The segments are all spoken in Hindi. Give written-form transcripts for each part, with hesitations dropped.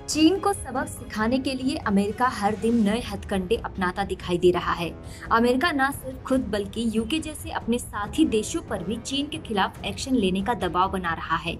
चीन को सबक सिखाने के लिए अमेरिका हर दिन नए हथकंडे अपनाता दिखाई दे रहा है। अमेरिका न सिर्फ खुद बल्कि यूके जैसे अपने साथी देशों पर भी चीन के खिलाफ एक्शन लेने का दबाव बना रहा है।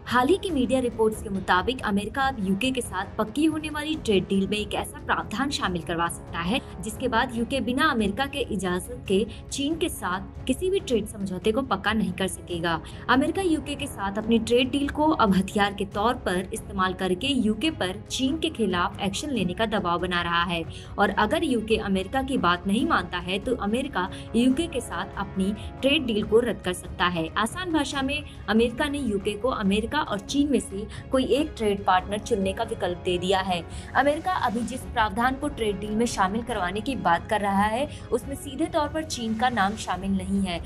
हाल ही की मीडिया रिपोर्ट्स के मुताबिक अमेरिका अब यूके के साथ पक्की होने वाली ट्रेड डील में एक ऐसा प्रावधान शामिल करवा सकता है जिसके बाद यूके बिना अमेरिका के इजाजत के चीन के साथ किसी भी ट्रेड समझौते को पक्का नहीं कर सकेगा। अमेरिका यूके के साथ अपनी ट्रेड डील को अब हथियार के तौर पर इस्तेमाल करके यूके पर चीन के खिलाफ एक्शन लेने का दबाव बना रहा है और अगर यूके अमेरिका की बात नहीं मानता है तो अमेरिका यूके के साथ अपनी ट्रेड डील को रद्द कर सकता है। आसान भाषा में अमेरिका ने यूके को अमेरिका और चीन में से कोई एक ट्रेड पार्टनर चुनने का विकल्प दे दिया है। अमेरिका अभी जिस प्रावधान को ट्रेड डील में शामिल करवाने की बात कर रहा है उसमें सीधे तौर पर चीन का नाम शामिल नहीं है,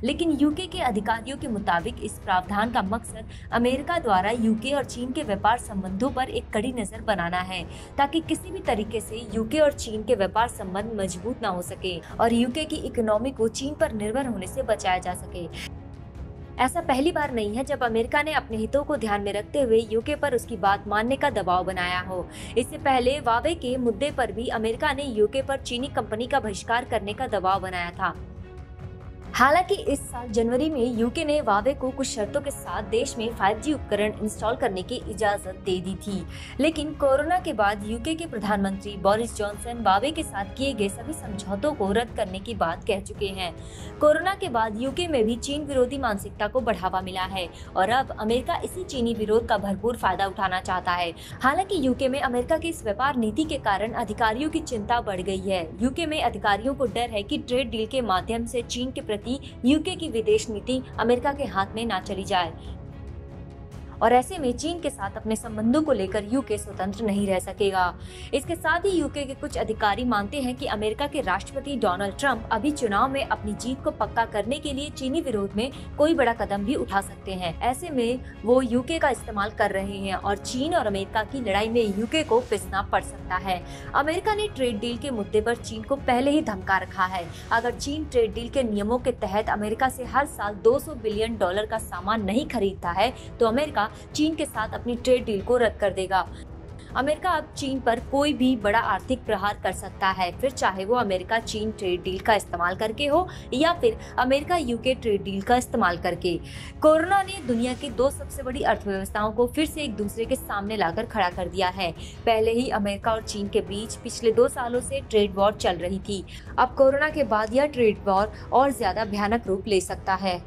लेकिन यूके के अधिकारियों के मुताबिक इस प्रावधान का मकसद अमेरिका द्वारा यूके और चीन के व्यापार संबंधों पर एक कड़ी नजर बनाना है ताकि किसी भी तरीके से यूके और चीन के व्यापार संबंध मजबूत न हो सके और यूके की इकोनॉमी को चीन पर निर्भर होने से बचाया जा सके। ऐसा पहली बार नहीं है जब अमेरिका ने अपने हितों को ध्यान में रखते हुए यूके पर उसकी बात मानने का दबाव बनाया हो। इससे पहले वावे के मुद्दे पर भी अमेरिका ने यूके पर चीनी कंपनी का बहिष्कार करने का दबाव बनाया था। हालांकि इस साल जनवरी में यूके ने वावे को कुछ शर्तों के साथ देश में 5G उपकरण इंस्टॉल करने की इजाजत दे दी थी, लेकिन कोरोना के बाद यूके के प्रधानमंत्री बोरिस जॉनसन वावे के साथ किए गए सभी समझौतों को रद्द करने की बात कह चुके हैं। कोरोना के बाद यूके में भी चीन विरोधी मानसिकता को बढ़ावा मिला है और अब अमेरिका इसी चीनी विरोध का भरपूर फायदा उठाना चाहता है। हालांकि यूके में अमेरिका की इस व्यापार नीति के कारण अधिकारियों की चिंता बढ़ गई है। यूके में अधिकारियों को डर है कि ट्रेड डील के माध्यम से चीन के प्रति यूके की विदेश नीति अमेरिका के हाथ में ना चली जाए और ऐसे में चीन के साथ अपने संबंधों को लेकर यूके स्वतंत्र नहीं रह सकेगा। इसके साथ ही यूके के कुछ अधिकारी मानते हैं कि अमेरिका के राष्ट्रपति डोनाल्ड ट्रंप अभी चुनाव में अपनी जीत को पक्का करने के लिए चीनी विरोध में कोई बड़ा कदम भी उठा सकते हैं। ऐसे में वो यूके का इस्तेमाल कर रहे हैं और चीन और अमेरिका की लड़ाई में यूके को पिसना पड़ सकता है। अमेरिका ने ट्रेड डील के मुद्दे पर चीन को पहले ही धमका रखा है। अगर चीन ट्रेड डील के नियमों के तहत अमेरिका से हर साल $200 बिलियन का सामान नहीं खरीदता है तो अमेरिका चीन के साथ अपनी ट्रेड डील को रद्द कर देगा। अमेरिका अब चीन पर कोई भी बड़ा आर्थिक प्रहार कर सकता है, फिर चाहे वो अमेरिका चीन ट्रेड डील का इस्तेमाल करके हो या फिर अमेरिका यूके ट्रेड डील का इस्तेमाल करके। कोरोना ने दुनिया की दो सबसे बड़ी अर्थव्यवस्थाओं को फिर से एक दूसरे के सामने लाकर खड़ा कर दिया है। पहले ही अमेरिका और चीन के बीच पिछले 2 सालों से ट्रेड वॉर चल रही थी। अब कोरोना के बाद यह ट्रेड वॉर और ज्यादा भयानक रूप ले सकता है।